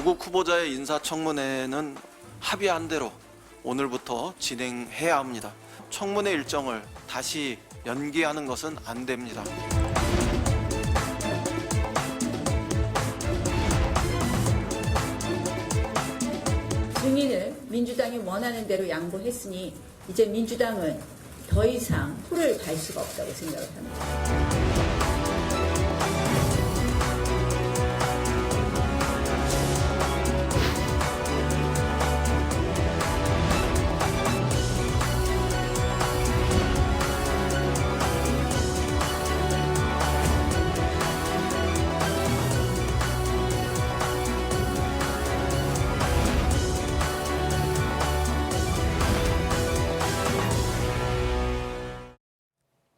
조국 후보자의 인사청문회는 합의한 대로 오늘부터 진행해야 합니다. 청문회 일정을 다시 연기하는 것은 안 됩니다. 증인을 민주당이 원하는 대로 양보했으니 이제 민주당은 더 이상 풀을 갈 수가 없다고 생각을 합니다.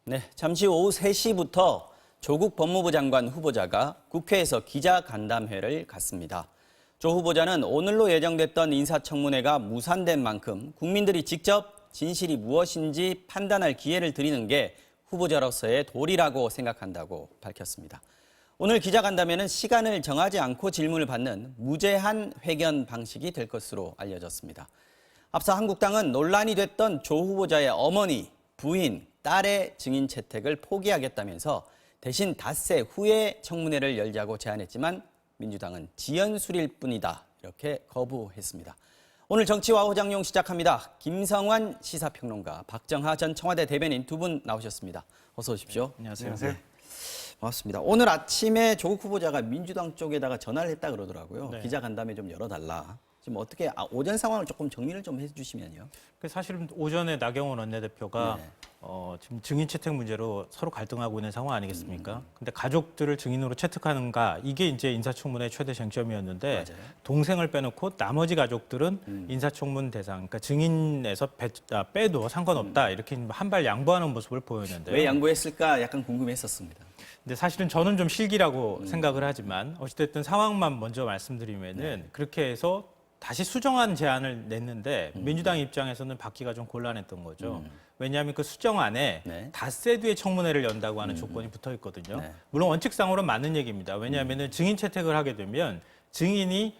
네, 잠시 오후 3시부터 조국 법무부 장관 후보자가 국회에서 기자간담회를 갖습니다. 조 후보자는 오늘로 예정됐던 인사청문회가 무산된 만큼 국민들이 직접 진실이 무엇인지 판단할 기회를 드리는 게 후보자로서의 도리라고 생각한다고 밝혔습니다. 오늘 기자간담회는 시간을 정하지 않고 질문을 받는 무제한 회견 방식이 될 것으로 알려졌습니다. 앞서 한국당은 논란이 됐던 조 후보자의 어머니, 부인, 딸의 증인 채택을 포기하겠다면서 대신 닷새 후에 청문회를 열자고 제안했지만 민주당은 지연술일 뿐이다 이렇게 거부했습니다. 오늘 정치와 호장용 시작합니다. 김성환 시사평론가, 박정하 전 청와대 대변인 두 분 나오셨습니다. 어서 오십시오. 네, 안녕하세요. 네. 반갑습니다. 오늘 아침에 조국 후보자가 민주당 쪽에다가 전화를 했다 그러더라고요. 네. 기자간담회 좀 열어달라. 지금 어떻게 오전 상황을 조금 정리를 좀 해주시면요. 사실은 오전에 나경원 원내대표가 네. 지금 증인 채택 문제로 서로 갈등하고 있는 상황 아니겠습니까? 근데 가족들을 증인으로 채택하는가 이게 이제 인사청문회 최대 쟁점이었는데 맞아요. 동생을 빼놓고 나머지 가족들은 인사청문 대상, 그러니까 증인에서 빼도 상관없다 이렇게 한 발 양보하는 모습을 보였는데 왜 양보했을까 약간 궁금했었습니다. 근데 사실은 저는 좀 실기라고 생각을 하지만 어찌됐든 상황만 먼저 말씀드리면은 그렇게 해서 다시 수정안 제안을 냈는데 민주당 입장에서는 받기가 좀 곤란했던 거죠. 왜냐하면 그 수정안에 네. 닷새 뒤에 청문회를 연다고 하는 조건이 붙어 있거든요. 네. 물론 원칙상으로는 맞는 얘기입니다. 왜냐하면 증인 채택을 하게 되면 증인이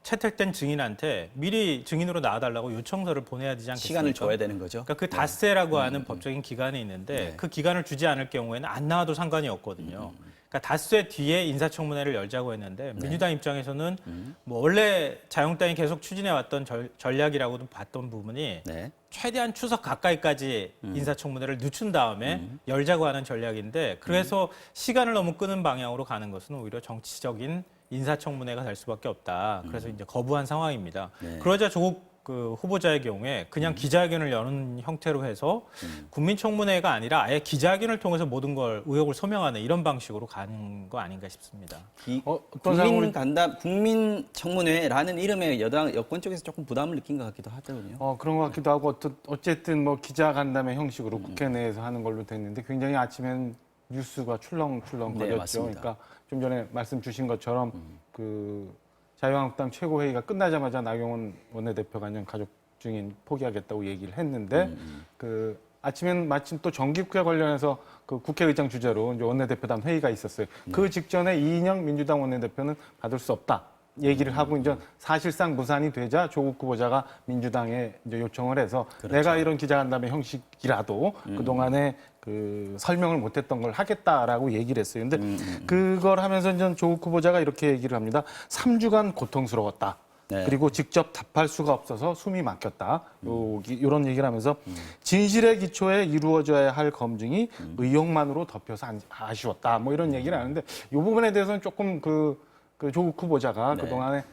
채택된 증인한테 미리 증인으로 나와달라고 요청서를 보내야 되지 않겠습니까? 시간을 줘야 되는 거죠. 그러니까 그 닷새라고 하는 법적인 기간이 있는데 네. 그 기간을 주지 않을 경우에는 안 나와도 상관이 없거든요. 그러니까 닷새 뒤에 인사청문회를 열자고 했는데 민주당 입장에서는 뭐 원래 자유한국당이 계속 추진해왔던 전략이라고도 봤던 부분이 네. 최대한 추석 가까이까지 인사청문회를 늦춘 다음에 열자고 하는 전략인데 그래서 시간을 너무 끄는 방향으로 가는 것은 오히려 정치적인 인사청문회가 될 수밖에 없다. 그래서 이제 거부한 상황입니다. 네. 그러자 조국 그 후보자의 경우에 그냥 기자회견을 여는 형태로 해서 국민청문회가 아니라 아예 기자회견을 통해서 모든 걸 의혹을 소명하는 이런 방식으로 가는 거 아닌가 싶습니다. 국민청문회라는 이름에 여권 쪽에서 조금 부담을 느낀 것 같기도 하더군요. 그런 것 같기도 하고 어쨌든 뭐 기자간담회 형식으로 국회 내에서 하는 걸로 됐는데 굉장히 아침엔 뉴스가 출렁출렁 네, 거렸죠. 맞습니다. 그러니까 좀 전에 말씀 주신 것처럼 그 자유한국당 최고회의가 끝나자마자 나경원 원내대표가 그냥 가족 증인 포기하겠다고 얘기를 했는데 그 아침엔 마침 또 정기국회 관련해서 그 국회의장 주재로 이제 원내대표단 회의가 있었어요. 그 직전에 이인영 민주당 원내대표는 받을 수 없다. 얘기를 하고 이제 사실상 무산이 되자 조국 후보자가 민주당에 이제 요청을 해서 그렇죠. 내가 이런 기자간담회 형식이라도 그동안에 그 설명을 못했던 걸 하겠다라고 얘기를 했어요. 근데 그걸 하면서 이제 조국 후보자가 이렇게 얘기를 합니다. 3주간 고통스러웠다. 네. 그리고 직접 답할 수가 없어서 숨이 막혔다. 이런 얘기를 하면서 진실의 기초에 이루어져야 할 검증이 의혹만으로 덮여서 아쉬웠다. 뭐 이런 얘기를 하는데 이 부분에 대해서는 조금 그 조국 후보자가 네. 그동안에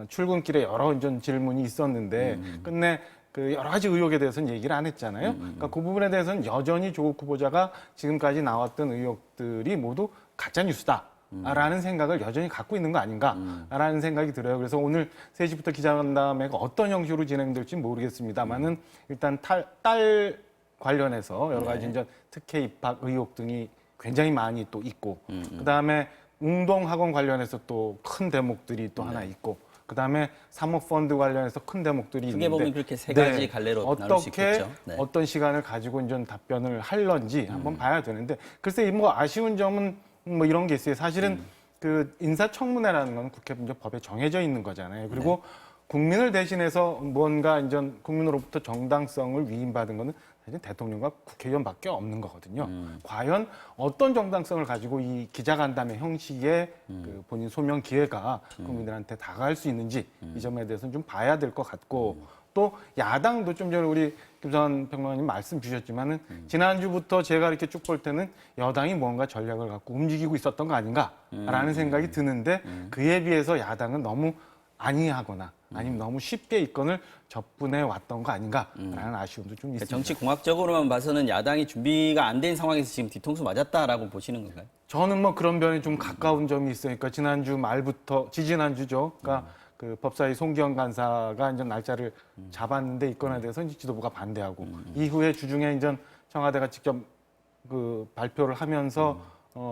출근길에 여러 이제 질문이 있었는데 끝내 그 여러 가지 의혹에 대해서는 얘기를 안 했잖아요. 그러니까 그 부분에 대해서는 여전히 조국 후보자가 지금까지 나왔던 의혹들이 모두 가짜 뉴스다. 라는 생각을 여전히 갖고 있는 거 아닌가라는 생각이 들어요. 그래서 오늘 3시부터 기자간담회가 어떤 형식으로 진행될지 모르겠습니다만은 일단 딸 관련해서 여러 가지 이제 특혜 입학 의혹 등이 굉장히 많이 또 있고 그다음에 웅동학원 관련해서 또 큰 대목들이 또 하나 있고 그다음에 사모펀드 관련해서 큰 대목들이 크게 있는데 보면 그렇게 세 가지 갈래로 나눌 수 어떻게 있겠죠. 네. 어떤 시간을 가지고 이제 답변을 할런지 한번 봐야 되는데 글쎄 뭐 아쉬운 점은 뭐 이런 게 있어요. 사실은 그 인사청문회라는 건 국회 이제 법에 정해져 있는 거잖아요. 그리고 국민을 대신해서 뭔가 이제 국민으로부터 정당성을 위임받은 거는 사실 대통령과 국회의원밖에 없는 거거든요. 과연 어떤 정당성을 가지고 이 기자간담회 형식의 그 본인 소명 기회가 국민들한테 다가갈 수 있는지 이 점에 대해서는 좀 봐야 될 것 같고 또 야당도 좀 전에 우리 김선 평론가님 말씀 주셨지만은 지난주부터 제가 이렇게 쭉 볼 때는 여당이 뭔가 전략을 갖고 움직이고 있었던 거 아닌가라는 생각이 드는데 그에 비해서 야당은 너무 안이하거나 아니면 너무 쉽게 이 건을 접근해 왔던 거 아닌가라는 아쉬움도 좀 있습니다. 정치 공학적으로만 봐서는 야당이 준비가 안 된 상황에서 지금 뒤통수 맞았다라고 보시는 건가요? 저는 뭐 그런 면에 좀 가까운 점이 있으니까 지난주 말부터 지지난주죠. 그러니까 그 법사위 송기현 간사가 이제 날짜를 잡았는데 이 건에 대해서 이제 지도부가 반대하고 이후에 주중에 이제 청와대가 직접 그 발표를 하면서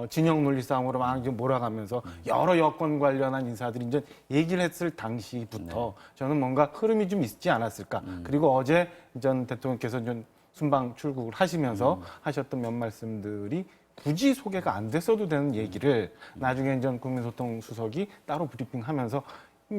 진영 논리 싸움으로 막 이제 몰아가면서 여러 여권 관련한 인사들이 이제 얘기를 했을 당시부터 저는 뭔가 흐름이 좀 있지 않았을까. 그리고 어제 전 대통령께서 좀 순방 출국을 하시면서 하셨던 몇 말씀들이 굳이 소개가 안 됐어도 되는 얘기를 나중에 전 국민소통 수석이 따로 브리핑하면서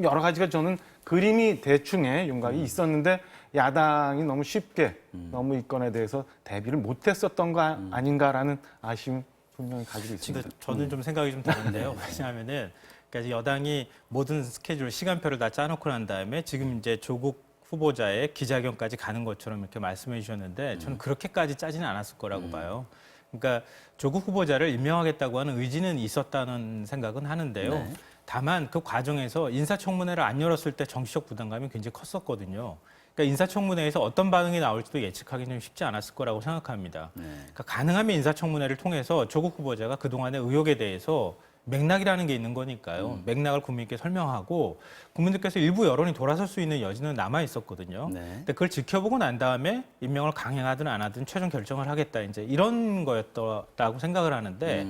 여러 가지가 저는 그림이 대충의 윤곽이 있었는데 야당이 너무 쉽게 너무 이 건에 대해서 대비를 못했었던 거 아닌가라는 아쉬움 분명히 가지고 있습니다. 근데 저는 좀 생각이 좀 다른데요. 왜냐하면은 그러니까 여당이 모든 스케줄 시간표를 다 짜놓고 난 다음에 지금 이제 조국 후보자의 기자회견까지 가는 것처럼 이렇게 말씀해 주셨는데 저는 그렇게까지 짜지는 않았을 거라고 봐요. 그러니까 조국 후보자를 임명하겠다고 하는 의지는 있었다는 생각은 하는데요. 네. 다만 그 과정에서 인사청문회를 안 열었을 때 정치적 부담감이 굉장히 컸었거든요. 그러니까 인사청문회에서 어떤 반응이 나올지도 예측하기는 좀 쉽지 않았을 거라고 생각합니다. 그러니까 가능하면 인사청문회를 통해서 조국 후보자가 그동안의 의혹에 대해서 맥락이라는 게 있는 거니까요. 맥락을 국민께 설명하고 국민들께서 일부 여론이 돌아설 수 있는 여지는 남아 있었거든요. 네. 근데 그걸 지켜보고 난 다음에 임명을 강행하든 안 하든 최종 결정을 하겠다. 이제 이런 거였다고 생각을 하는데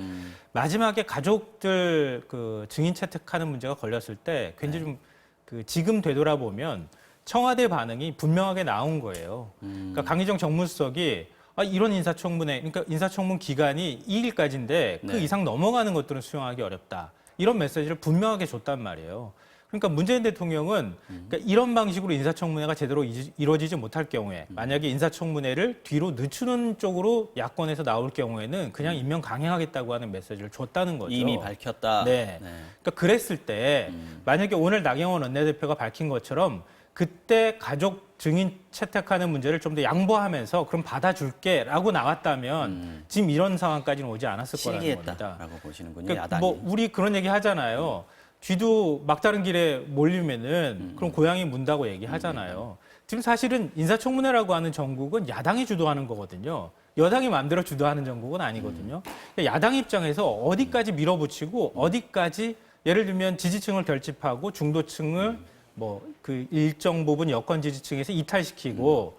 마지막에 가족들 그 증인 채택하는 문제가 걸렸을 때 굉장히 좀 그 지금 되돌아보면 청와대 반응이 분명하게 나온 거예요. 그러니까 강희정 정무수석이 이런 인사청문회, 그러니까 인사청문 기간이 2일까지인데 그 네. 이상 넘어가는 것들은 수용하기 어렵다. 이런 메시지를 분명하게 줬단 말이에요. 그러니까 문재인 대통령은 그러니까 이런 방식으로 인사청문회가 제대로 이루어지지 못할 경우에 만약에 인사청문회를 뒤로 늦추는 쪽으로 야권에서 나올 경우에는 그냥 임명 강행하겠다고 하는 메시지를 줬다는 거죠. 이미 밝혔다. 네. 그러니까 그랬을 때 만약에 오늘 나경원 원내대표가 밝힌 것처럼 그때 가족 증인 채택하는 문제를 좀 더 양보하면서 그럼 받아줄게라고 나왔다면 지금 이런 상황까지는 오지 않았을 거라는 겁니다. 실기했다라고 보시는군요. 그러니까 야당이. 뭐 우리 그런 얘기 하잖아요. 쥐도 막다른 길에 몰리면은 그럼 고양이 문다고 얘기하잖아요. 지금 사실은 인사청문회라고 하는 전국은 야당이 주도하는 거거든요. 여당이 마음대로 주도하는 전국은 아니거든요. 그러니까 야당 입장에서 어디까지 밀어붙이고 어디까지 예를 들면 지지층을 결집하고 중도층을 뭐 그 일정 부분 여권 지지층에서 이탈시키고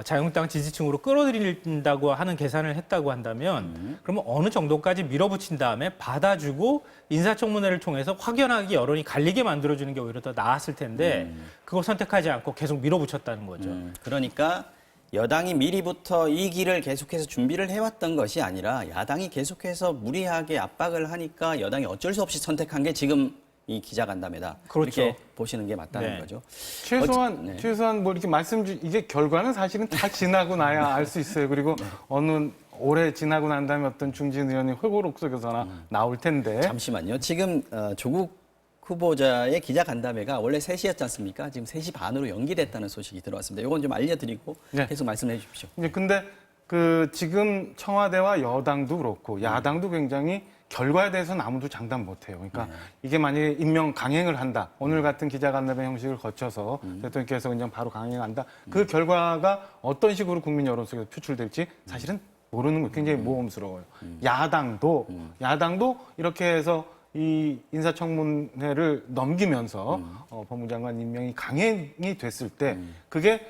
자유한국당 지지층으로 끌어들인다고 하는 계산을 했다고 한다면 그러면 어느 정도까지 밀어붙인 다음에 받아주고 인사청문회를 통해서 확연하게 여론이 갈리게 만들어주는 게 오히려 더 나았을 텐데 그걸 선택하지 않고 계속 밀어붙였다는 거죠. 그러니까 여당이 미리부터 이 길을 계속해서 준비를 해왔던 것이 아니라 야당이 계속해서 무리하게 압박을 하니까 여당이 어쩔 수 없이 선택한 게 지금 이 기자간담회다. 그렇죠. 이렇게 보시는 게 맞다는 네. 거죠. 최소한 뭐 이렇게 이게 결과는 사실은 다 지나고 나야 알 수 있어요. 그리고 어느 오래 지나고 난 다음에 어떤 중진 의원이 회고록 속에서나 나올 텐데. 잠시만요. 지금 조국 후보자의 기자간담회가 원래 3시였지 않습니까? 지금 3시 반으로 연기됐다는 소식이 들어왔습니다. 이건 좀 알려드리고 네. 계속 말씀해 주십시오. 이제 근데 그 지금 청와대와 여당도 그렇고 야당도 굉장히 결과에 대해서는 아무도 장담 못해요. 그러니까 이게 만약에 임명 강행을 한다. 오늘 같은 기자간담회 형식을 거쳐서 대통령께서 그냥 바로 강행한다. 그 결과가 어떤 식으로 국민 여론 속에서 표출될지 사실은 모르는 거 굉장히 모험스러워요. 야당도 이렇게 해서 이 인사청문회를 넘기면서 법무장관 임명이 강행이 됐을 때 그게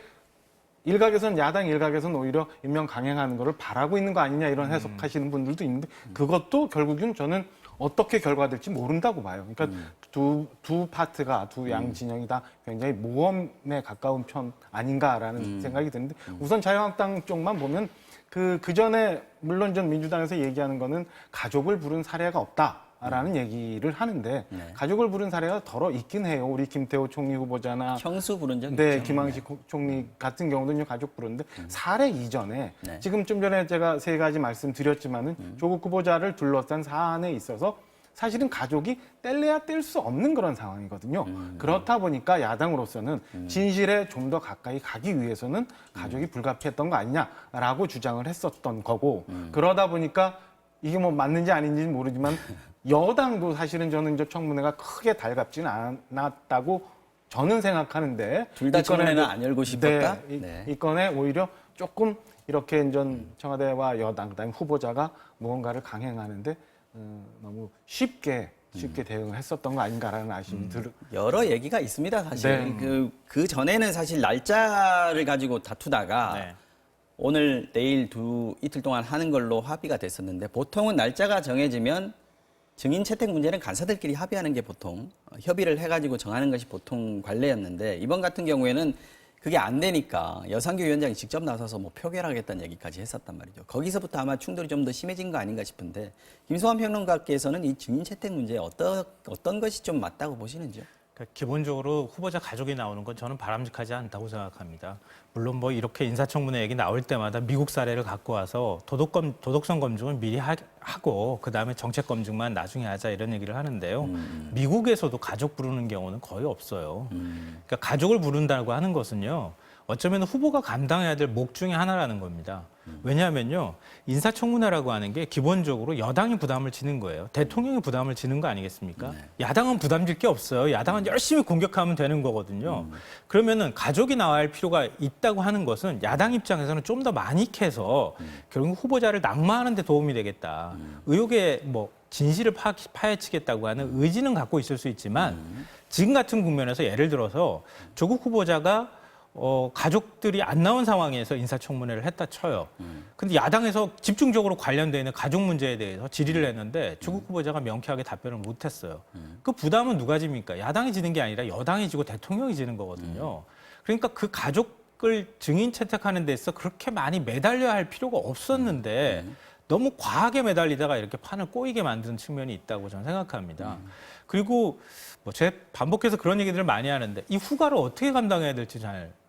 야당 일각에서는 오히려 임명 강행하는 거를 바라고 있는 거 아니냐 이런 해석하시는 분들도 있는데 그것도 결국은 저는 어떻게 결과될지 모른다고 봐요. 그러니까 두 파트가 두 양 진영이 다 굉장히 모험에 가까운 편 아닌가라는 생각이 드는데 우선 자유한국당 쪽만 보면 그 전에 물론 전 민주당에서 얘기하는 거는 가족을 부른 사례가 없다. 라는 얘기를 하는데 네. 가족을 부른 사례가 더러 있긴 해요. 우리 김태호 총리 후보자나 형수 부른 적 네, 있죠. 김황식 총리 같은 경우도 이제 가족 부르는데 사례 이전에 네. 지금 좀 전에 제가 세 가지 말씀드렸지만은 조국 후보자를 둘러싼 사안에 있어서 사실은 가족이 뗄래야 뗄 수 없는 그런 상황이거든요. 그렇다 보니까 야당으로서는 진실에 좀 더 가까이 가기 위해서는 가족이 불가피했던 거 아니냐라고 주장을 했었던 거고 그러다 보니까 이게 뭐 맞는지 아닌지는 모르지만 여당도 사실은 저는 이제 청문회가 크게 달갑지는 않았다고 저는 생각하는데 둘 다 이 건에 청문회는 안 열고 싶었다? 네, 네. 이 건에 오히려 조금 이렇게 전 청와대와 여당 그다음에 후보자가 무언가를 강행하는데 너무 쉽게 대응을 했었던 거 아닌가라는 아쉬움이 들어요. 여러 얘기가 있습니다, 사실. 네. 그 전에는 사실 날짜를 가지고 다투다가 네. 오늘, 내일 이틀 동안 하는 걸로 합의가 됐었는데 보통은 날짜가 정해지면 증인 채택 문제는 간사들끼리 합의하는 게 보통 협의를 해가지고 정하는 것이 보통 관례였는데 이번 같은 경우에는 그게 안 되니까 여상규 위원장이 직접 나서서 뭐 표결하겠다는 얘기까지 했었단 말이죠. 거기서부터 아마 충돌이 좀 더 심해진 거 아닌가 싶은데 김소환 평론가께서는 이 증인 채택 문제에 어떤 것이 좀 맞다고 보시는지요? 그러니까 기본적으로 후보자 가족이 나오는 건 저는 바람직하지 않다고 생각합니다. 물론 뭐 이렇게 인사청문회 얘기 나올 때마다 미국 사례를 갖고 와서 도덕성 검증은 미리 하고 그다음에 정책 검증만 나중에 하자 이런 얘기를 하는데요. 미국에서도 가족 부르는 경우는 거의 없어요. 그러니까 가족을 부른다고 하는 것은요. 어쩌면 후보가 감당해야 될 목 중에 하나라는 겁니다. 왜냐하면요. 인사청문회라고 하는 게 기본적으로 여당이 부담을 지는 거예요. 대통령이 부담을 지는 거 아니겠습니까? 야당은 부담질 게 없어요. 야당은 열심히 공격하면 되는 거거든요. 그러면은 가족이 나와야 할 필요가 있다고 하는 것은 야당 입장에서는 좀 더 많이 캐서 결국 후보자를 낙마하는 데 도움이 되겠다. 의혹의 뭐 진실을 파헤치겠다고 하는 의지는 갖고 있을 수 있지만 지금 같은 국면에서 예를 들어서 조국 후보자가 가족들이 안 나온 상황에서 인사청문회를 했다 쳐요. 근데 야당에서 집중적으로 관련되어 있는 가족 문제에 대해서 질의를 했는데 조국 후보자가 명쾌하게 답변을 못 했어요. 그 부담은 누가 집니까? 야당이 지는 게 아니라 여당이 지고 대통령이 지는 거거든요. 그러니까 그 가족을 증인 채택하는 데 있어 그렇게 많이 매달려야 할 필요가 없었는데 너무 과하게 매달리다가 이렇게 판을 꼬이게 만드는 측면이 있다고 저는 생각합니다. 그리고 뭐 제 반복해서 그런 얘기들을 많이 하는데 이 후과를 어떻게 감당해야 될지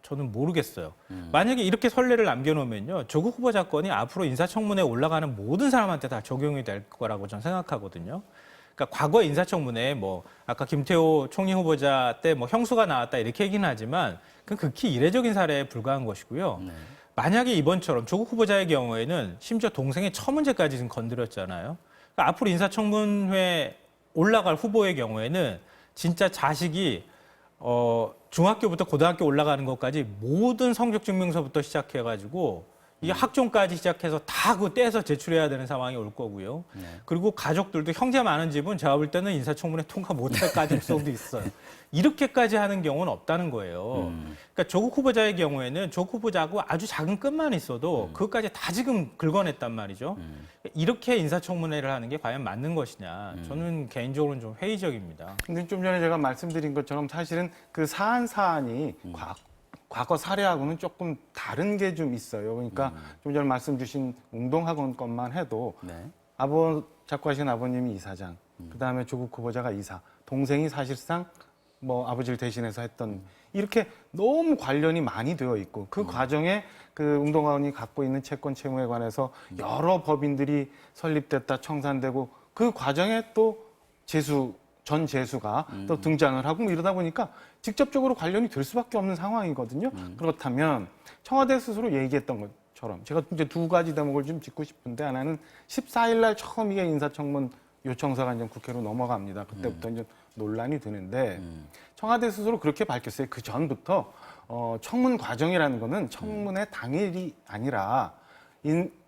저는 모르겠어요. 만약에 이렇게 선례를 남겨놓으면요. 조국 후보자 건이 앞으로 인사청문회에 올라가는 모든 사람한테 다 적용이 될 거라고 저는 생각하거든요. 그러니까 과거 인사청문회에 뭐 아까 김태호 총리 후보자 때 뭐 형수가 나왔다 이렇게 얘기는 하지만 그건 극히 이례적인 사례에 불과한 것이고요. 만약에 이번처럼 조국 후보자의 경우에는 심지어 동생의 처 문제까지 지금 건드렸잖아요. 그러니까 앞으로 인사청문회 올라갈 후보의 경우에는 진짜 자식이 중학교부터 고등학교 올라가는 것까지 모든 성적증명서부터 시작해가지고 이게 학종까지 시작해서 다 그거 떼서 제출해야 되는 상황이 올 거고요. 그리고 가족들도 형제 많은 집은 제가 볼 때는 인사청문회 통과 못할 가능성도 있어요. 이렇게까지 하는 경우는 없다는 거예요. 그러니까 조국 후보자의 경우에는 조국 후보자하고 아주 작은 끈만 있어도 그것까지 다 지금 긁어냈단 말이죠. 이렇게 인사청문회를 하는 게 과연 맞는 것이냐. 저는 개인적으로는 좀 회의적입니다. 근데 좀 전에 제가 말씀드린 것처럼 사실은 그 사안이 과거 사례하고는 조금 다른 게 좀 있어요. 그러니까 좀 전에 말씀 주신 웅동학원 것만 해도 네. 작고하신 아버님이 이사장, 그다음에 조국 후보자가 이사, 동생이 사실상 뭐 아버지를 대신해서 했던 이렇게 너무 관련이 많이 되어 있고 그 과정에 그 웅동학원이 갖고 있는 채권 채무에 관해서 여러 법인들이 설립됐다 청산되고 그 과정에 또 전 재수가 또 등장을 하고 뭐 이러다 보니까 직접적으로 관련이 될 수밖에 없는 상황이거든요. 그렇다면 청와대 스스로 얘기했던 것처럼 제가 이제 두 가지 대목을 좀 짚고 싶은데 하나는 14일 날 처음 이게 인사청문 요청서가 이제 국회로 넘어갑니다. 그때부터 이제 논란이 되는데 청와대 스스로 그렇게 밝혔어요. 그 전부터 청문 과정이라는 거는 청문회 당일이 아니라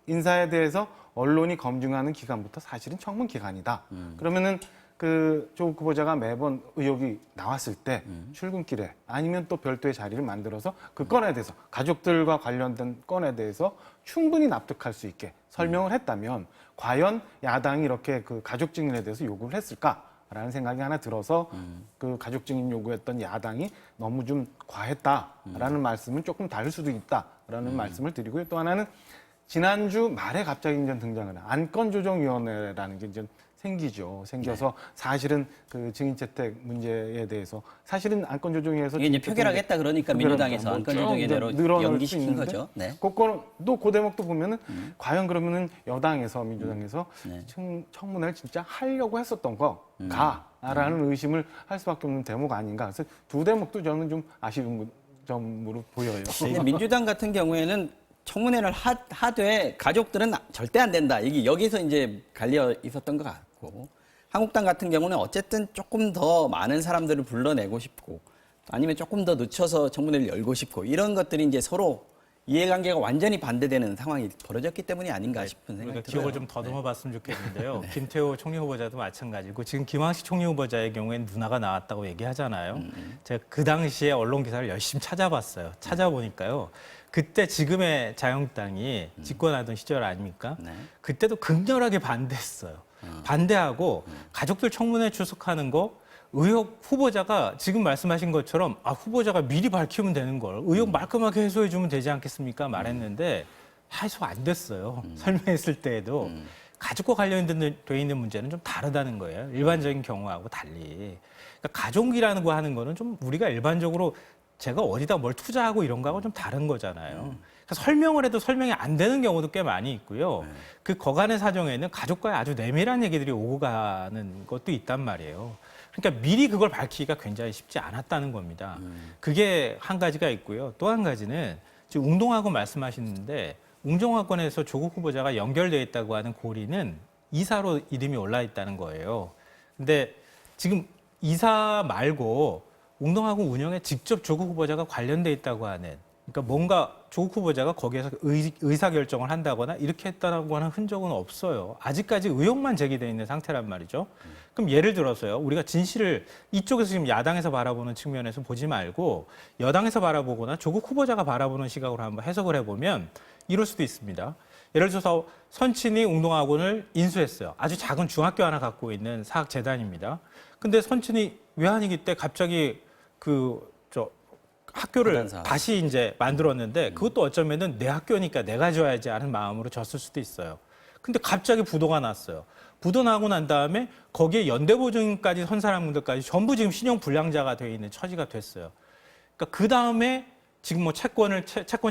인사에 대해서 언론이 검증하는 기간부터 사실은 청문 기간이다. 그러면은 그 조국 후보자가 매번 의혹이 나왔을 때 출근길에 아니면 또 별도의 자리를 만들어서 그 건에 대해서 가족들과 관련된 건에 대해서 충분히 납득할 수 있게 설명을 했다면 과연 야당이 이렇게 그 가족 증인에 대해서 요구를 했을까라는 생각이 하나 들어서 그 가족 증인 요구했던 야당이 너무 좀 과했다라는 말씀은 조금 다를 수도 있다라는 말씀을 드리고요. 또 하나는 지난주 말에 갑자기 이제 등장을 한 안건조정위원회라는 게 이제 생기죠. 생겨서 사실은 그 증인채택 문제에 대해서 사실은 안건조정위에서 이게 이제 표결하겠다 그러니까 민주당에서 안건조정위대로 연기시킨 거죠. 네. 그거도 그 대목도 보면은 과연 그러면은 여당에서 민주당에서 네. 청문회를 진짜 하려고 했었던 거가라는 의심을 할 수밖에 없는 대목 아닌가. 그래서 두 대목도 저는 좀 아쉬운 점으로 보여요. 근데 민주당 같은 경우에는 청문회를 하되 가족들은 절대 안 된다. 이게 여기서 이제 갈려 있었던 것 같고, 한국당 같은 경우는 어쨌든 조금 더 많은 사람들을 불러내고 싶고, 아니면 조금 더 늦춰서 청문회를 열고 싶고, 이런 것들이 이제 서로 이해관계가 완전히 반대되는 상황이 벌어졌기 때문이 아닌가 싶은 생각이 그러니까 들어요. 기억을 좀 더듬어 봤으면 좋겠는데요. 김태호 총리 후보자도 마찬가지고 지금 김황식 총리 후보자의 경우에는 누나가 나왔다고 얘기하잖아요. 제가 그 당시에 언론 기사를 열심히 찾아봤어요. 찾아보니까요. 그때 지금의 자유한국당이 집권하던 시절 아닙니까? 네. 그때도 극렬하게 반대했어요. 반대하고 가족들 청문회 출석하는 거 의혹 후보자가 지금 말씀하신 것처럼 후보자가 미리 밝히면 되는 걸 의혹 말끔하게 해소해 주면 되지 않겠습니까? 말했는데 해소 안 됐어요. 설명했을 때에도 가족과 관련돼 있는 문제는 좀 다르다는 거예요. 일반적인 경우하고 달리. 그러니까 가족이라는 거 하는 거는 좀 우리가 일반적으로 제가 어디다 뭘 투자하고 이런 거하고 좀 다른 거잖아요. 그러니까 설명을 해도 설명이 안 되는 경우도 꽤 많이 있고요. 그 거간의 사정에는 가족과의 아주 내밀한 얘기들이 오고 가는 것도 있단 말이에요. 그러니까 미리 그걸 밝히기가 굉장히 쉽지 않았다는 겁니다. 그게 한 가지가 있고요. 또 한 가지는 지금 웅동하고 말씀하시는데 웅동학원에서 조국 후보자가 연결되어 있다고 하는 고리는 이사로 이름이 올라 있다는 거예요. 근데 지금 이사 말고 웅동학원 운영에 직접 조국 후보자가 관련돼 있다고 하는, 그러니까 뭔가 조국 후보자가 거기에서 의사결정을 한다거나 이렇게 했다고 하는 흔적은 없어요. 아직까지 의혹만 제기되어 있는 상태란 말이죠. 그럼 예를 들어서요, 우리가 진실을 이쪽에서 지금 야당에서 바라보는 측면에서 보지 말고 여당에서 바라보거나 조국 후보자가 바라보는 시각으로 한번 해석을 해보면 이럴 수도 있습니다. 예를 들어서 선친이 웅동학원을 인수했어요. 아주 작은 중학교 하나 갖고 있는 사학재단입니다. 근데 선친이 외환위기 때 갑자기 학교를 재단사. 다시 이제 만들었는데 그것도 어쩌면은 내 학교니까 내가 줘야지 하는 마음으로 줬을 수도 있어요. 근데 갑자기 부도가 났어요. 부도 나고 난 다음에 거기에 연대보증까지 선 사람들까지 전부 지금 신용 불량자가 되어 있는 처지가 됐어요. 그러니까 그 다음에 지금 뭐 채권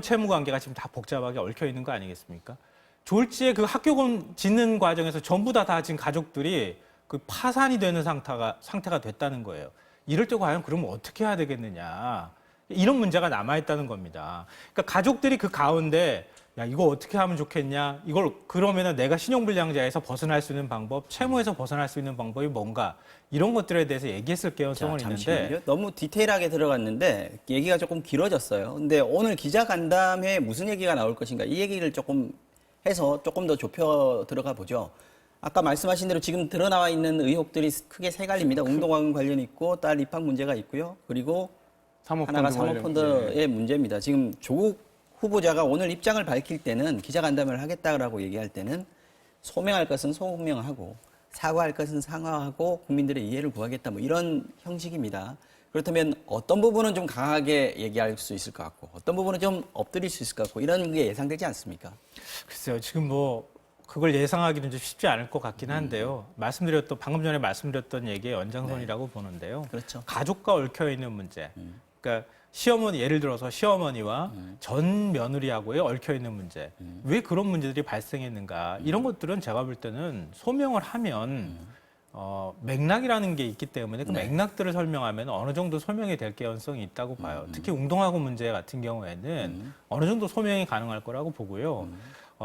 채무 관계가 지금 다 복잡하게 얽혀 있는 거 아니겠습니까? 졸지에 그 학교금 짓는 과정에서 전부 다 지금 가족들이 그 파산이 되는 상태가 됐다는 거예요. 이럴 때 과연 그러면 어떻게 해야 되겠느냐. 이런 문제가 남아있다는 겁니다. 그러니까 가족들이 그 가운데 야, 이거 어떻게 하면 좋겠냐. 이걸 그러면은 내가 신용불량자에서 벗어날 수 있는 방법, 채무에서 벗어날 수 있는 방법이 뭔가 이런 것들에 대해서 얘기했을 개연성은 있는데 너무 디테일하게 들어갔는데 얘기가 조금 길어졌어요. 근데 오늘 기자간담회에 무슨 얘기가 나올 것인가 이 얘기를 조금 해서 조금 더 좁혀 들어가 보죠. 아까 말씀하신 대로 지금 드러나와 있는 의혹들이 크게 세 가지입니다. 웅동학원 관련 있고 딸 입학 문제가 있고요. 그리고 하나가 사모펀드의 문제입니다. 지금 조국 후보자가 오늘 입장을 밝힐 때는 기자간담회를 하겠다라고 얘기할 때는 소명할 것은 소명하고 사과할 것은 사과하고 국민들의 이해를 구하겠다 뭐 이런 형식입니다. 그렇다면 어떤 부분은 좀 강하게 얘기할 수 있을 것 같고 어떤 부분은 좀 엎드릴 수 있을 것 같고 이런 게 예상되지 않습니까? 글쎄요. 지금 뭐 그걸 예상하기는 좀 쉽지 않을 것 같긴 한데요. 방금 전에 말씀드렸던 얘기의 연장선이라고 보는데요. 그렇죠. 가족과 얽혀 있는 문제. 그러니까 시어머니 예를 들어서 시어머니와 전 며느리하고의 얽혀 있는 문제. 왜 그런 문제들이 발생했는가? 이런 것들은 제가 볼 때는 소명을 하면 맥락이라는 게 있기 때문에 그 맥락들을 설명하면 어느 정도 소명이 될 개연성이 있다고 봐요. 특히 웅동학원 문제 같은 경우에는 어느 정도 소명이 가능할 거라고 보고요.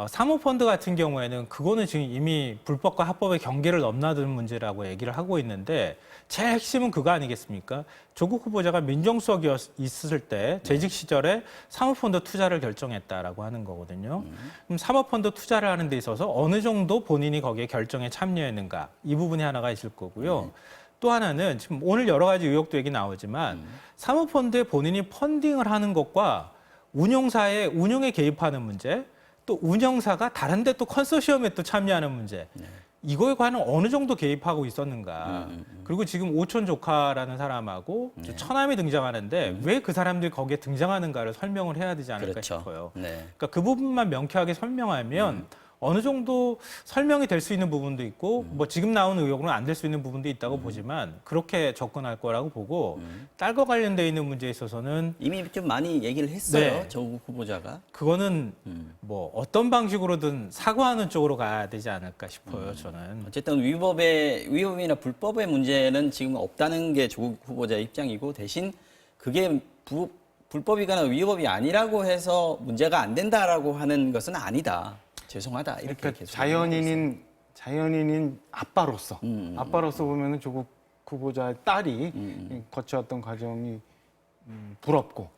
사모펀드 같은 경우에는 그거는 지금 이미 불법과 합법의 경계를 넘나드는 문제라고 얘기를 하고 있는데 제일 핵심은 그거 아니겠습니까? 조국 후보자가 민정수석이 있을 때 재직 시절에 사모펀드 투자를 결정했다라고 하는 거거든요. 그럼 사모펀드 투자를 하는 데 있어서 어느 정도 본인이 거기에 결정에 참여했는가 이 부분이 하나가 있을 거고요. 또 하나는 지금 오늘 여러 가지 의혹도 얘기 나오지만 사모펀드에 본인이 펀딩을 하는 것과 운용사의 운용에 개입하는 문제 또 운영사가 다른 데 또 컨소시엄에 또 참여하는 문제. 이거에 관한 어느 정도 개입하고 있었는가. 그리고 지금 오촌 조카라는 사람하고 처남이 등장하는데 왜 그 사람들이 거기에 등장하는가를 설명을 해야 되지 않을까 그렇죠. 싶어요. 네. 그러니까 그 부분만 명쾌하게 설명하면 어느 정도 설명이 될 수 있는 부분도 있고 뭐 지금 나온 의혹으로는 안 될 수 있는 부분도 있다고 보지만 그렇게 접근할 거라고 보고 딸과 관련돼 있는 문제에 있어서는 이미 좀 많이 얘기를 했어요. 네. 조국 후보자가. 그거는 뭐 어떤 방식으로든 사과하는 쪽으로 가야 되지 않을까 싶어요. 저는. 어쨌든 위법이나 불법의 문제는 지금 없다는 게 조국 후보자의 입장이고 대신 그게 불법이거나 위법이 아니라고 해서 문제가 안 된다라고 하는 것은 아니다. 죄송하다. 이렇게 그러니까 계속 자연인인 아빠로서 보면은 조국 후보자의 딸이 거쳐왔던 과정이 부럽고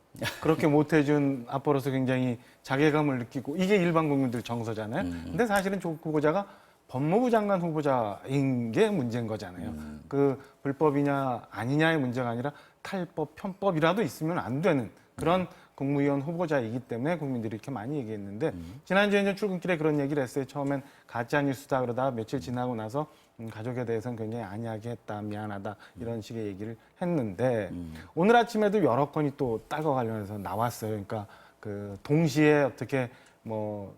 그렇게 못해준 아빠로서 굉장히 자괴감을 느끼고 이게 일반 국민들 정서잖아요. 근데 사실은 조국 후보자가 법무부 장관 후보자인 게 문제인 거잖아요. 그 불법이냐 아니냐의 문제가 아니라 탈법, 편법이라도 있으면 안 되는 그런 국무위원 후보자이기 때문에 국민들이 이렇게 많이 얘기했는데 지난주에 이제 출근길에 그런 얘기를 했어요. 처음엔 가짜뉴스다 그러다가 며칠 지나고 나서 가족에 대해서는 굉장히 안이하게 했다, 미안하다 이런 식의 얘기를 했는데 오늘 아침에도 여러 건이 또 딸과 관련해서 나왔어요. 그러니까 그 동시에 어떻게 뭐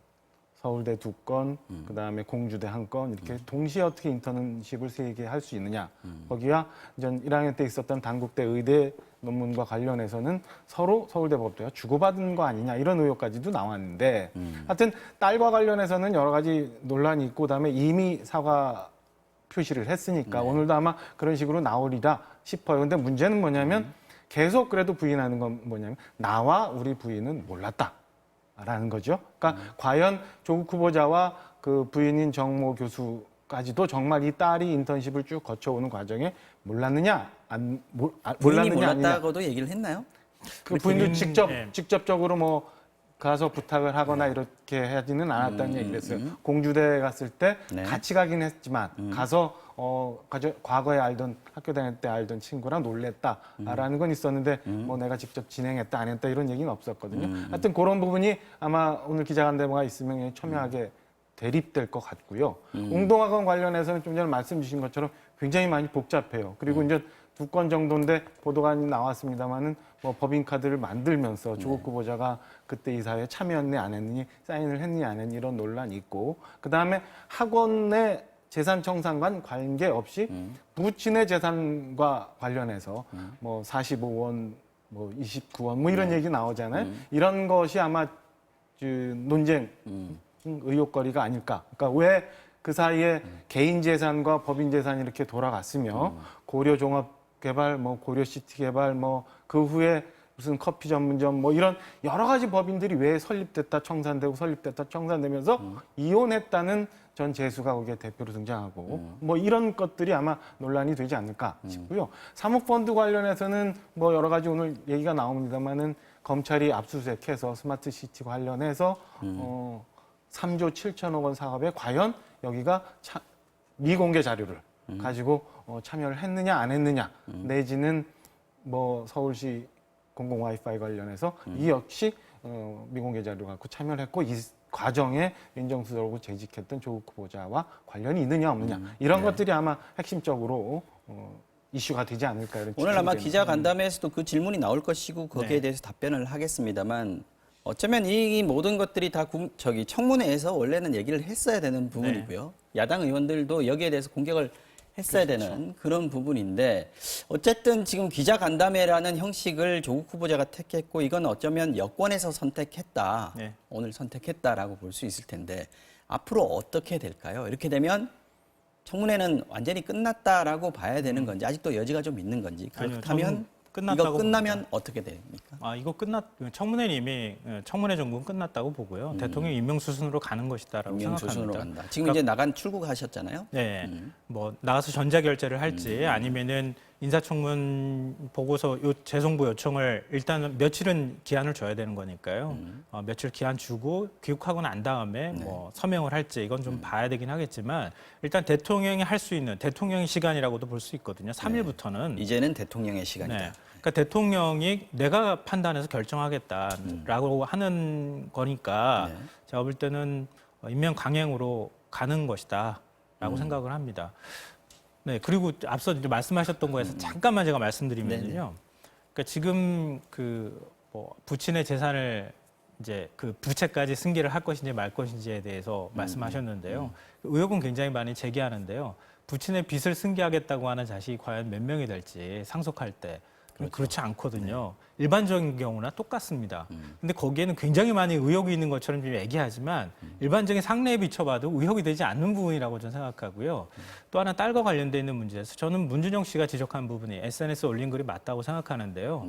서울대 2건, 그다음에 공주대 1건 이렇게 동시에 어떻게 인턴십을 3개 할 수 있느냐. 거기와 전 1학년 때 있었던 단국대 의대 논문과 관련해서는 서로 서울대 법대가 주고받은 거 아니냐 이런 의혹까지도 나왔는데 하여튼 딸과 관련해서는 여러 가지 논란이 있고 그다음에 이미 사과 표시를 했으니까 오늘도 아마 그런 식으로 나오리라 싶어요. 근데 문제는 뭐냐면 계속 그래도 부인하는 건 뭐냐면 나와 우리 부인은 몰랐다라는 거죠. 그러니까 과연 조국 후보자와 그 부인인 정모 교수까지도 정말 이 딸이 인턴십을 쭉 거쳐오는 과정에 몰랐느냐? 부인이 몰랐느냐 아니냐. 몰랐다고도 얘기를 했나요? 그 부인도 예. 직접적으로 뭐 가서 부탁을 하거나 이렇게 하지는 않았다는 얘기를 했어요. 공주대 갔을 때 네. 같이 가긴 했지만 가서 과거에 학교 다닐 때 알던 친구랑 놀랬다라는 건 있었는데 뭐 내가 직접 진행했다 안 했다 이런 얘기는 없었거든요. 하여튼 그런 부분이 아마 오늘 기자간담회가 있으면 첨예하게 대립될 것 같고요. 웅동학원 관련해서는 좀 전에 말씀 주신 것처럼 굉장히 많이 복잡해요. 그리고 이제 2건 정도인데 보도가 나왔습니다만은 뭐 법인카드를 만들면서 조국 후보자가 그때 이사회에 참여했니 안 했니 사인을 했니 안 했니 이런 논란이 있고 그다음에 학원의 재산 청산과 관계없이 부친의 재산과 관련해서 뭐 45원 뭐 29원 뭐 이런 얘기 나오잖아요. 이런 것이 아마 논쟁 의혹거리가 아닐까. 그러니까 왜 그 사이에 개인 재산과 법인 재산이 이렇게 돌아갔으며 고려 종합 개발, 뭐 고려 시티 개발, 뭐 그 후에 무슨 커피 전문점, 뭐 이런 여러 가지 법인들이 왜 설립됐다 청산되고 설립됐다 청산되면서 이혼했다는 전 재수가 거기에 대표로 등장하고 뭐 이런 것들이 아마 논란이 되지 않을까 싶고요. 사모펀드 관련해서는 뭐 여러 가지 오늘 얘기가 나옵니다만은 검찰이 압수수색해서 스마트 시티 관련해서 3조 7천억 원 사업에 과연 여기가 미공개 자료를 가지고 참여를 했느냐 안 했느냐 내지는 뭐 서울시 공공 와이파이 관련해서 이 역시 미공개 자료 갖고 참여를 했고 이 과정에 민정수석으로 재직했던 조국 후보자와 관련이 있느냐 없느냐 이런 것들이 아마 핵심적으로 이슈가 되지 않을까 이런 오늘 아마 추측이 기자 됩니다. 간담회에서도 그 질문이 나올 것이고 거기에 대해서 답변을 하겠습니다만 어쩌면 이 모든 것들이 다 청문회에서 원래는 얘기를 했어야 되는 부분이고요. 야당 의원들도 여기에 대해서 공격을 했어야 되는 그런 부분인데 어쨌든 지금 기자 간담회라는 형식을 조국 후보자가 택했고 이건 어쩌면 여권에서 선택했다. 오늘 선택했다라고 볼 수 있을 텐데 앞으로 어떻게 될까요? 이렇게 되면 청문회는 완전히 끝났다라고 봐야 되는 건지 아직도 여지가 좀 있는 건지 그렇다면 이거 끝나면 어떻게 됩니까? 이거 청문회는 이미 청문회 정국은 끝났다고 보고요. 대통령 임명 수순으로 가는 것이다라고 임명수순으로 생각합니다. 간다. 지금 이제 출국하셨잖아요. 네, 뭐 나가서 전자결제를 할지 아니면은 인사청문 보고서 재송부 요청을 일단은 며칠은 기한을 줘야 되는 거니까요. 며칠 기한 주고 귀국하고 난 다음에 뭐 서명을 할지 이건 좀 봐야 되긴 하겠지만 일단 대통령이 할 수 있는 대통령의 시간이라고도 볼 수 있거든요. 3일부터는 이제는 대통령의 시간이다. 네. 그러니까 대통령이 내가 판단해서 결정하겠다라고 하는 거니까 제가 볼 때는 임명 강행으로 가는 것이다라고 생각을 합니다. 네, 그리고 앞서 이제 말씀하셨던 거에서 잠깐만 제가 말씀드리면요. 그러니까 지금 뭐 부친의 재산을 이제 그 부채까지 승계를 할 것인지 말 것인지에 대해서 말씀하셨는데요. 의혹은 굉장히 많이 제기하는데요. 부친의 빚을 승계하겠다고 하는 자식이 과연 몇 명이 될지 상속할 때 그렇지 않거든요. 일반적인 경우나 똑같습니다. 근데 거기에는 굉장히 많이 의혹이 있는 것처럼 좀 얘기하지만 일반적인 상례에 비춰봐도 의혹이 되지 않는 부분이라고 저는 생각하고요. 또 하나 딸과 관련돼 있는 문제에서 저는 문준영 씨가 지적한 부분이 SNS에 올린 글이 맞다고 생각하는데요.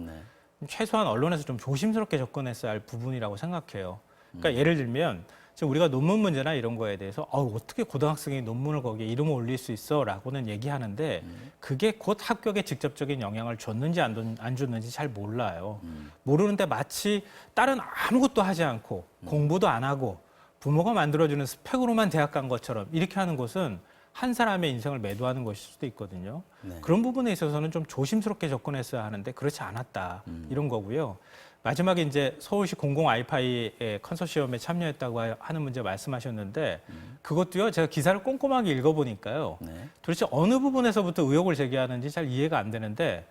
최소한 언론에서 좀 조심스럽게 접근했어야 할 부분이라고 생각해요. 그러니까 예를 들면 지금 우리가 논문 문제나 이런 거에 대해서 어떻게 고등학생이 논문을 거기에 이름을 올릴 수 있어라고는 얘기하는데 그게 곧 합격에 직접적인 영향을 줬는지 안 줬는지 잘 몰라요. 모르는데 마치 딸은 아무것도 하지 않고 공부도 안 하고 부모가 만들어주는 스펙으로만 대학 간 것처럼 이렇게 하는 것은 한 사람의 인생을 매도하는 것일 수도 있거든요. 그런 부분에 있어서는 좀 조심스럽게 접근했어야 하는데 그렇지 않았다. 이런 거고요. 마지막에 이제 서울시 공공 와이파이의 컨소시엄에 참여했다고 하는 문제 말씀하셨는데 그것도요. 제가 기사를 꼼꼼하게 읽어보니까요. 도대체 어느 부분에서부터 의혹을 제기하는지 잘 이해가 안 되는데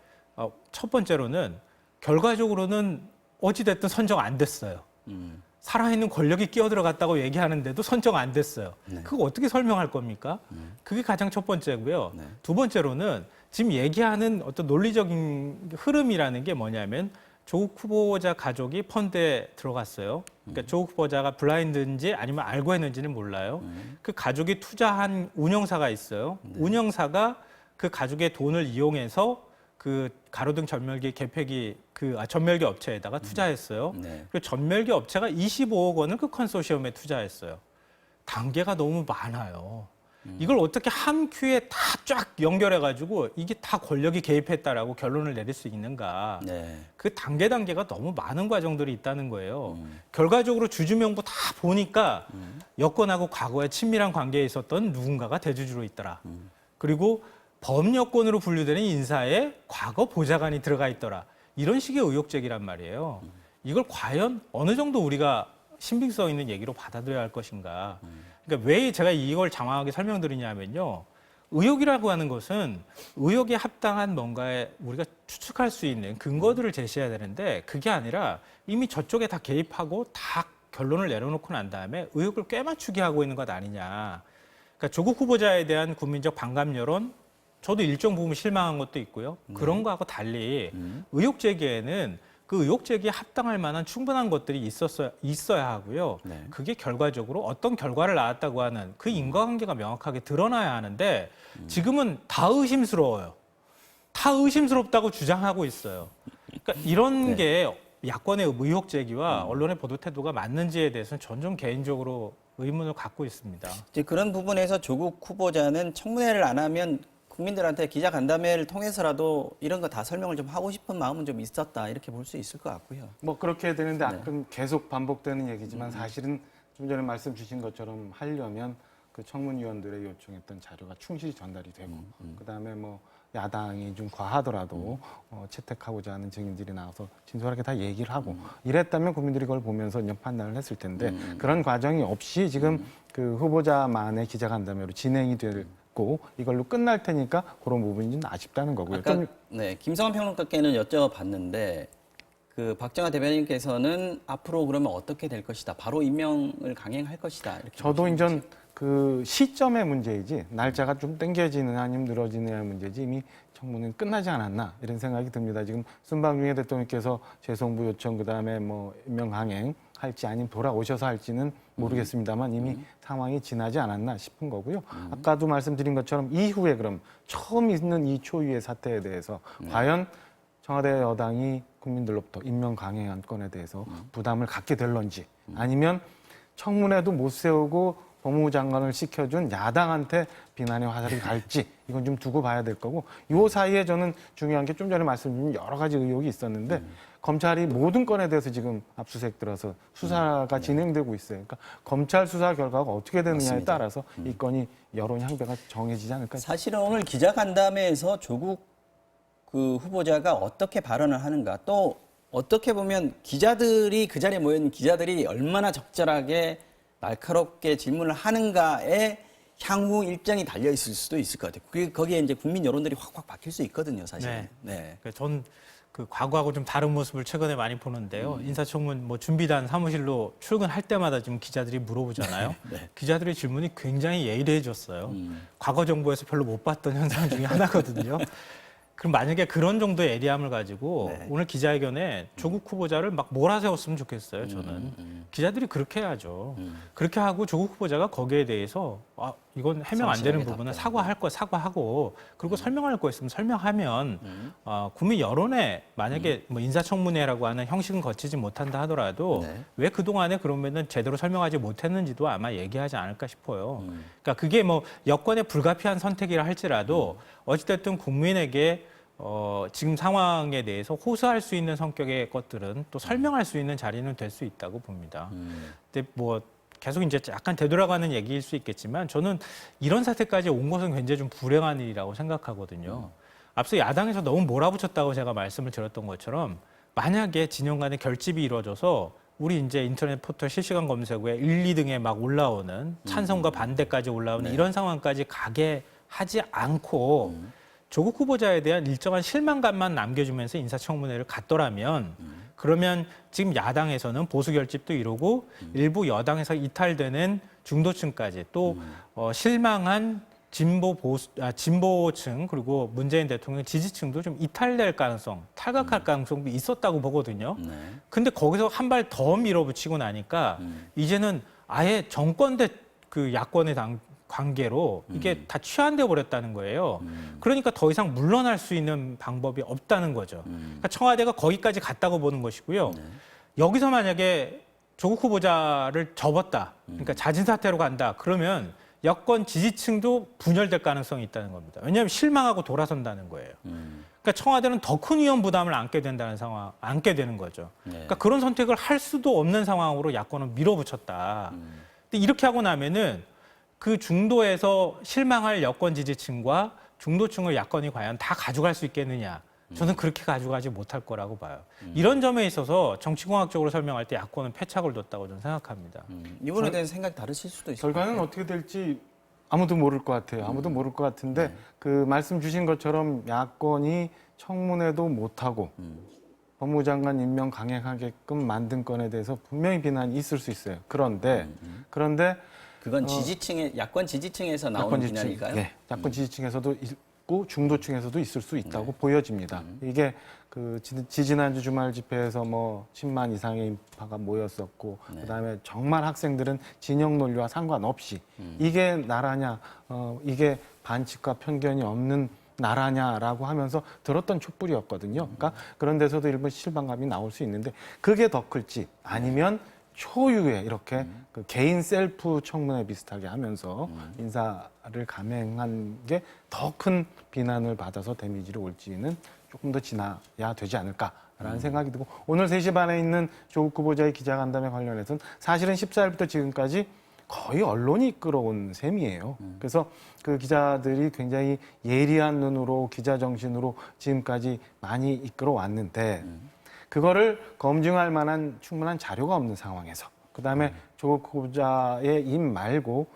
첫 번째로는 결과적으로는 어찌됐든 선정 안 됐어요. 살아있는 권력이 끼어들어갔다고 얘기하는데도 선정 안 됐어요. 그거 어떻게 설명할 겁니까? 그게 가장 첫 번째고요. 두 번째로는 지금 얘기하는 어떤 논리적인 흐름이라는 게 뭐냐면 조국 후보자 가족이 펀드에 들어갔어요. 그러니까 조국 후보자가 블라인드인지 아니면 알고 했는지는 몰라요. 그 가족이 투자한 운영사가 있어요. 운영사가 그 가족의 돈을 이용해서 그 가로등 전멸기 개폐기 전멸기 업체에다가 투자했어요. 그리고 전멸기 업체가 25억 원을 그 컨소시엄에 투자했어요. 단계가 너무 많아요. 이걸 어떻게 한 큐에 다 쫙 연결해가지고 이게 다 권력이 개입했다라고 결론을 내릴 수 있는가. 그 단계가 너무 많은 과정들이 있다는 거예요. 결과적으로 주주명부 다 보니까 여권하고 과거에 친밀한 관계에 있었던 누군가가 대주주로 있더라. 그리고 범여권으로 분류되는 인사에 과거 보좌관이 들어가 있더라. 이런 식의 의혹 제기란 말이에요. 이걸 과연 어느 정도 우리가 신빙성 있는 얘기로 받아들여야 할 것인가. 그러니까 왜 제가 이걸 장황하게 설명드리냐면요. 의혹이라고 하는 것은 의혹에 합당한 뭔가에 우리가 추측할 수 있는 근거들을 제시해야 되는데 그게 아니라 이미 저쪽에 다 개입하고 다 결론을 내려놓고 난 다음에 의혹을 꿰맞추게 하고 있는 것 아니냐. 그러니까 조국 후보자에 대한 국민적 반감 여론 저도 일정 부분 실망한 것도 있고요. 그런 거하고 달리 의혹 제기에는 그 의혹 제기에 합당할 만한 충분한 것들이 있어야 하고요. 그게 결과적으로 어떤 결과를 낳았다고 하는 그 인과관계가 명확하게 드러나야 하는데 지금은 다 의심스러워요. 다 의심스럽다고 주장하고 있어요. 그러니까 이런 게 야권의 의혹 제기와 언론의 보도 태도가 맞는지에 대해서는 전 좀 개인적으로 의문을 갖고 있습니다. 이제 그런 부분에서 조국 후보자는 청문회를 안 하면 국민들한테 기자간담회를 통해서라도 이런 거 다 설명을 좀 하고 싶은 마음은 좀 있었다 이렇게 볼 수 있을 것 같고요. 뭐 그렇게 되는데 아까 계속 반복되는 얘기지만 사실은 좀 전에 말씀 주신 것처럼 하려면 그 청문위원들의 요청했던 자료가 충실히 전달이 되고 그다음에 뭐 야당이 좀 과하더라도 채택하고자 하는 증인들이 나와서 진솔하게 다 얘기를 하고 이랬다면 국민들이 그걸 보면서 이제 판단을 했을 텐데 그런 과정이 없이 지금 그 후보자만의 기자간담회로 진행이 됐고 이걸로 끝날 테니까 그런 부분이 좀 아쉽다는 거고요. 아까 김성환 평론가께는 여쭤봤는데 그 박정아 대변인께서는 앞으로 그러면 어떻게 될 것이다. 바로 임명을 강행할 것이다. 이렇게 저도 이제 그 시점의 문제이지 날짜가 좀 땡겨지느냐 아니면 늘어지느냐의 문제지 이미 청문회는 끝나지 않았나 이런 생각이 듭니다. 지금 순방중에 대통령께서 재송부 요청 그다음에 뭐 임명 강행 할지 아니면 돌아오셔서 할지는 모르겠습니다만 이미 상황이 지나지 않았나 싶은 거고요. 아까도 말씀드린 것처럼 이후에 그럼 처음 있는 이 초유의 사태에 대해서 과연 청와대 여당이 국민들로부터 임명 강행한 건에 대해서 부담을 갖게 될런지 아니면 청문회도 못 세우고 법무부 장관을 시켜준 야당한테 비난의 화살이 갈지 이건 좀 두고 봐야 될 거고 이 사이에 저는 중요한 게 좀 전에 말씀드린 여러 가지 의혹이 있었는데 검찰이 모든 건에 대해서 지금 압수수색 들어서 수사가 진행되고 있어요. 그러니까 검찰 수사 결과가 어떻게 되느냐에 맞습니다. 따라서 이 건이 여론 향배가 정해지지 않을까. 사실은 오늘 기자간담회에서 조국 그 후보자가 어떻게 발언을 하는가 또 어떻게 보면 기자들이 그 자리에 모여있는 기자들이 얼마나 적절하게 날카롭게 질문을 하는가에 향후 일정이 달려 있을 수도 있을 것 같아요. 거기에 이제 국민 여론들이 확확 바뀔 수 있거든요, 사실은. 네. 전 그 과거하고 좀 다른 모습을 최근에 많이 보는데요. 인사청문 뭐 준비단 사무실로 출근할 때마다 지금 기자들이 물어보잖아요. 네. 기자들의 질문이 굉장히 예리해졌어요. 과거 정부에서 별로 못 봤던 현상 중에 하나거든요. 그럼 만약에 그런 정도의 예리함을 가지고 네. 오늘 기자회견에 조국 후보자를 막 몰아세웠으면 좋겠어요, 저는. 기자들이 그렇게 해야죠. 그렇게 하고 조국 후보자가 거기에 대해서 이건 해명 안 되는 성실하게 부분은 답변. 사과할 거 사과하고 그리고 설명할 거 있으면 설명하면 국민 여론에 만약에 뭐 인사청문회라고 하는 형식은 거치지 못한다 하더라도 네. 왜 그동안에 그러면은 제대로 설명하지 못했는지도 아마 얘기하지 않을까 싶어요. 그러니까 그게 뭐 여권의 불가피한 선택이라 할지라도 어찌됐든 국민에게 지금 상황에 대해서 호소할 수 있는 성격의 것들은 또 설명할 수 있는 자리는 될 수 있다고 봅니다. 근데 뭐 계속 이제 약간 되돌아가는 얘기일 수 있겠지만 저는 이런 사태까지 온 것은 굉장히 좀 불행한 일이라고 생각하거든요. 앞서 야당에서 너무 몰아붙였다고 제가 말씀을 드렸던 것처럼 만약에 진영 간의 결집이 이루어져서 우리 이제 인터넷 포털 실시간 검색어에 1, 2등에 막 올라오는 찬성과 반대까지 올라오는 이런 상황까지 가게 하지 않고 조국 후보자에 대한 일정한 실망감만 남겨주면서 인사청문회를 갔더라면 그러면 지금 야당에서는 보수 결집도 이루고 일부 여당에서 이탈되는 중도층까지 또 실망한 진보층 그리고 문재인 대통령 지지층도 좀 이탈될 가능성, 탈각할 가능성도 있었다고 보거든요. 네. 근데 거기서 한 발 더 밀어붙이고 나니까 이제는 아예 정권 대 그 야권의 관계로 이게 다 취한돼 버렸다는 거예요. 그러니까 더 이상 물러날 수 있는 방법이 없다는 거죠. 그러니까 청와대가 거기까지 갔다고 보는 것이고요. 여기서 만약에 조국 후보자를 접었다, 그러니까 자진 사퇴로 간다, 그러면 여권 지지층도 분열될 가능성이 있다는 겁니다. 왜냐하면 실망하고 돌아선다는 거예요. 그러니까 청와대는 더 큰 위험 부담을 안게 된다는 상황, 안게 되는 거죠. 그러니까 그런 선택을 할 수도 없는 상황으로 야권은 밀어붙였다. 근데 이렇게 하고 나면은 그 중도에서 실망할 여권 지지층과 중도층을 야권이 과연 다 가져갈 수 있겠느냐? 저는 그렇게 가져가지 못할 거라고 봐요. 이런 점에 있어서 정치공학적으로 설명할 때 야권은 패착을 뒀다고 저는 생각합니다. 이번에 대한 생각이 다르실 수도 있을 것 결과는 같아요. 어떻게 될지 아무도 모를 것 같아요. 아무도 모를 것 같은데 그 말씀 주신 것처럼 야권이 청문회도 못하고 법무장관 임명 강행하게끔 만든 건에 대해서 분명히 비난이 있을 수 있어요. 그런데 그건 지지층의 야권 지지층에서 나오는 야권 지지층, 비난일까요? 네, 야권 지지층에서도 있고 중도층에서도 있을 수 있다고 보여집니다. 이게 그 지지난주 주말 집회에서 뭐 10만 이상의 인파가 모였었고 그다음에 정말 학생들은 진영 논리와 상관없이 이게 나라냐, 이게 반칙과 편견이 없는 나라냐라고 하면서 들었던 촛불이었거든요. 그러니까 그런 데서도 일부 실망감이 나올 수 있는데 그게 더 클지 아니면 초유의 이렇게 그 개인 셀프 청문회 비슷하게 하면서 인사를 감행한 게 더 큰 비난을 받아서 데미지를 올지는 조금 더 지나야 되지 않을까라는 생각이 들고 오늘 3시 반에 있는 조국 후보자의 기자간담회 관련해서는 사실은 14일부터 지금까지 거의 언론이 이끌어온 셈이에요. 그래서 그 기자들이 굉장히 예리한 눈으로 기자 정신으로 지금까지 많이 이끌어왔는데 그거를 검증할 만한 충분한 자료가 없는 상황에서 그다음에 조국 후보자의 입 말고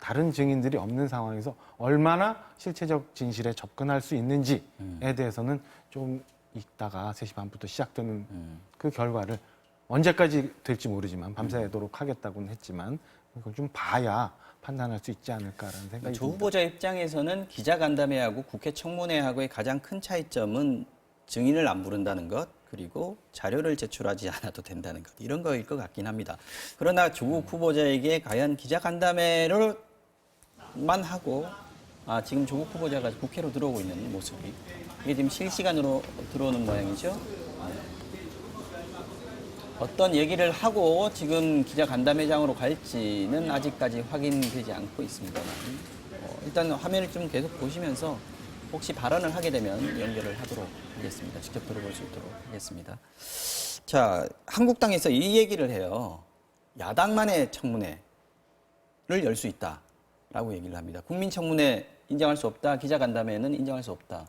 다른 증인들이 없는 상황에서 얼마나 실체적 진실에 접근할 수 있는지에 대해서는 좀 이따가 3시 반부터 시작되는 그 결과를 언제까지 될지 모르지만 밤새도록 하겠다고는 했지만 그걸 좀 봐야 판단할 수 있지 않을까라는 생각이 조 듭니다. 후보자 입장에서는 기자간담회하고 국회 청문회하고의 가장 큰 차이점은 증인을 안 부른다는 것 그리고 자료를 제출하지 않아도 된다는 것 이런 거일 것 같긴 합니다. 그러나 조국 후보자에게 과연 기자간담회를만 하고 지금 조국 후보자가 국회로 들어오고 있는 모습이 이게 지금 실시간으로 들어오는 모양이죠. 어떤 얘기를 하고 지금 기자간담회장으로 갈지는 아직까지 확인되지 않고 있습니다만 일단 화면을 좀 계속 보시면서 혹시 발언을 하게 되면 연결을 하도록 하겠습니다. 직접 들어볼 수 있도록 하겠습니다. 자, 한국당에서 이 얘기를 해요. 야당만의 청문회를 열 수 있다라고 얘기를 합니다. 국민청문회 인정할 수 없다. 기자간담회는 인정할 수 없다.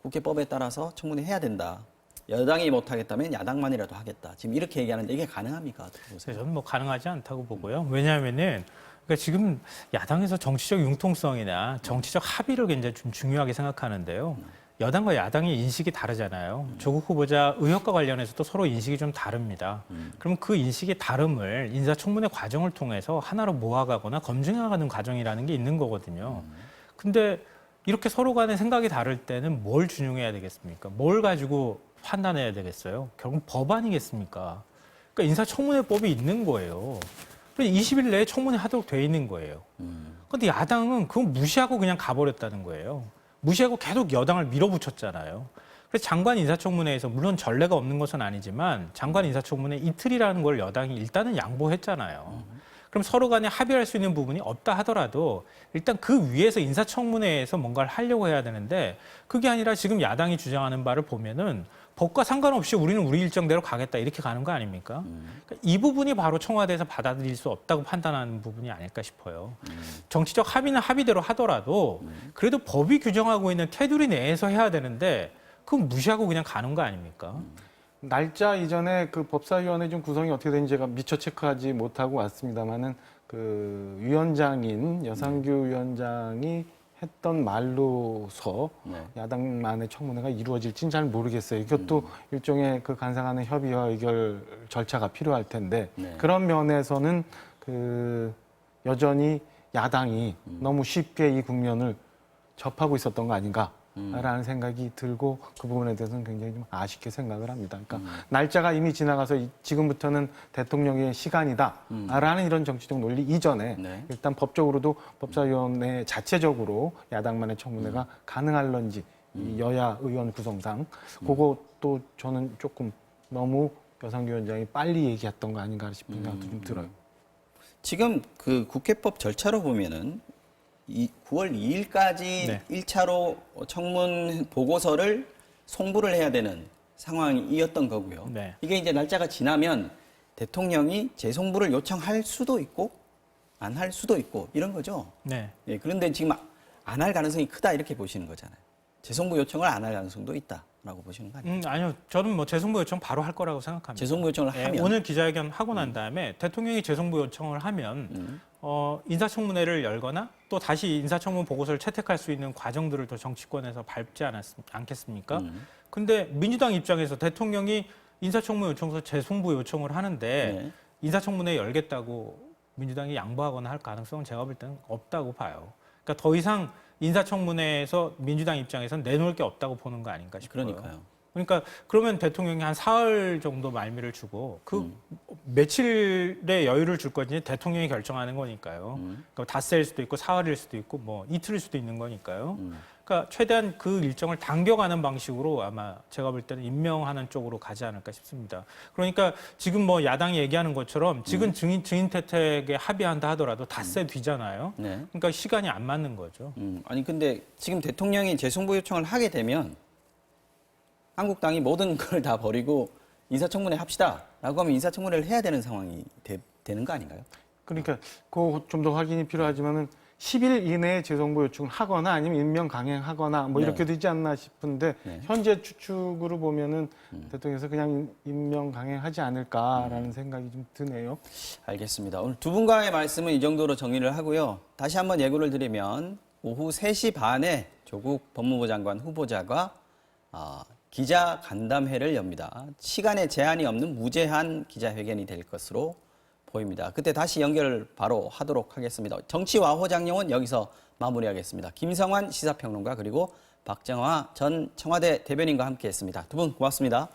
국회법에 따라서 청문회 해야 된다. 여당이 못하겠다면 야당만이라도 하겠다. 지금 이렇게 얘기하는데 이게 가능합니까? 어떻게 보세요? 저는 뭐 가능하지 않다고 보고요. 왜냐하면은 그러니까 지금 야당에서 정치적 융통성이나 정치적 합의를 굉장히 좀 중요하게 생각하는데요. 여당과 야당의 인식이 다르잖아요. 조국 후보자 의혹과 관련해서도 서로 인식이 좀 다릅니다. 그럼 그 인식의 다름을 인사청문회 과정을 통해서 하나로 모아가거나 검증해가는 과정이라는 게 있는 거거든요. 근데 이렇게 서로 간의 생각이 다를 때는 뭘 준용해야 되겠습니까? 뭘 가지고 판단해야 되겠어요? 결국 법 아니겠습니까? 그러니까 인사청문회법이 있는 거예요. 20일 내에 청문회 하도록 돼 있는 거예요. 그런데 야당은 그거 무시하고 그냥 가버렸다는 거예요. 무시하고 계속 여당을 밀어붙였잖아요. 그래서 장관 인사청문회에서 물론 전례가 없는 것은 아니지만 장관 인사청문회 이틀이라는 걸 여당이 일단은 양보했잖아요. 그럼 서로 간에 합의할 수 있는 부분이 없다 하더라도 일단 그 위에서 인사청문회에서 뭔가를 하려고 해야 되는데 그게 아니라 지금 야당이 주장하는 바를 보면은 법과 상관없이 우리는 우리 일정대로 가겠다 이렇게 가는 거 아닙니까? 그러니까 이 부분이 바로 청와대에서 받아들일 수 없다고 판단하는 부분이 아닐까 싶어요. 정치적 합의는 합의대로 하더라도 그래도 법이 규정하고 있는 테두리 내에서 해야 되는데 그건 무시하고 그냥 가는 거 아닙니까? 날짜 이전에 그 법사위원회 좀 구성이 어떻게 되는지 제가 미처 체크하지 못하고 왔습니다만은 그 위원장인 여상규 위원장이 했던 말로서 야당만의 청문회가 이루어질지는 잘 모르겠어요. 이것도 일종의 그 간상하는 협의와 의결 절차가 필요할 텐데 그런 면에서는 그 여전히 야당이 너무 쉽게 이 국면을 접하고 있었던 거 아닌가라는 생각이 들고 그 부분에 대해서는 굉장히 좀 아쉽게 생각을 합니다. 그러니까 날짜가 이미 지나가서 지금부터는 대통령의 시간이다라는 이런 정치적 논리 이전에 일단 법적으로도 법사위원회 자체적으로 야당만의 청문회가 가능할런지 이 여야 의원 구성상 그것도 저는 조금 너무 여상규 위원장이 빨리 얘기했던 거 아닌가 싶은 생각도 좀 들어요. 지금 그 국회법 절차로 보면은 9월 2일까지 1차로 청문 보고서를 송부를 해야 되는 상황이었던 거고요. 이게 이제 날짜가 지나면 대통령이 재송부를 요청할 수도 있고 안 할 수도 있고 이런 거죠. 그런데 지금 안 할 가능성이 크다 이렇게 보시는 거잖아요. 재송부 요청을 안 할 가능성도 있다라고 보시는 거 아니에요? 아니요. 저는 뭐 재송부 요청 바로 할 거라고 생각합니다. 재송부 요청을 하면 오늘 기자회견 하고 난 다음에 대통령이 재송부 요청을 하면 인사청문회를 열거나 또 다시 인사청문 보고서를 채택할 수 있는 과정들을 더 정치권에서 밟지 않겠습니까? 근데 민주당 입장에서 대통령이 인사청문 요청서 재송부 요청을 하는데 인사청문회 열겠다고 민주당이 양보하거나 할 가능성은 제가 볼 때는 없다고 봐요. 그러니까 더 이상 인사청문회에서 민주당 입장에서는 내놓을 게 없다고 보는 거 아닌가 싶어요. 그러니까 그러면 대통령이 한 사흘 정도 말미를 주고 그 며칠의 여유를 줄 건지 대통령이 결정하는 거니까요. 그러니까 닷새일 수도 있고 사흘일 수도 있고 뭐 이틀일 수도 있는 거니까요. 그러니까 최대한 그 일정을 당겨가는 방식으로 아마 제가 볼 때는 임명하는 쪽으로 가지 않을까 싶습니다. 그러니까 지금 뭐 야당이 얘기하는 것처럼 지금 증인 채택에 합의한다 하더라도 닷새 뒤잖아요. 그러니까 시간이 안 맞는 거죠. 아니 근데 지금 대통령이 재송부 요청을 하게 되면 한국당이 모든 걸 다 버리고 인사청문회 합시다라고 하면 인사청문회를 해야 되는 상황이 되는 거 아닌가요? 그러니까 그 좀 더 확인이 필요하지만은 10일 이내에 재송부 요청을 하거나 아니면 임명 강행하거나 뭐 이렇게 되지 않나 싶은데 현재 추측으로 보면은 대통령께서 그냥 임명 강행하지 않을까라는 생각이 좀 드네요. 알겠습니다. 오늘 두 분과의 말씀은 이 정도로 정리를 하고요. 다시 한번 예고를 드리면 오후 3시 반에 조국 법무부 장관 후보자가 기자 간담회를 엽니다. 시간에 제한이 없는 무제한 기자회견이 될 것으로 보입니다. 그때 다시 연결을 바로 하도록 하겠습니다. 정치와 호장용은 여기서 마무리하겠습니다. 김성환 시사평론가 그리고 박정화 전 청와대 대변인과 함께했습니다. 두 분 고맙습니다.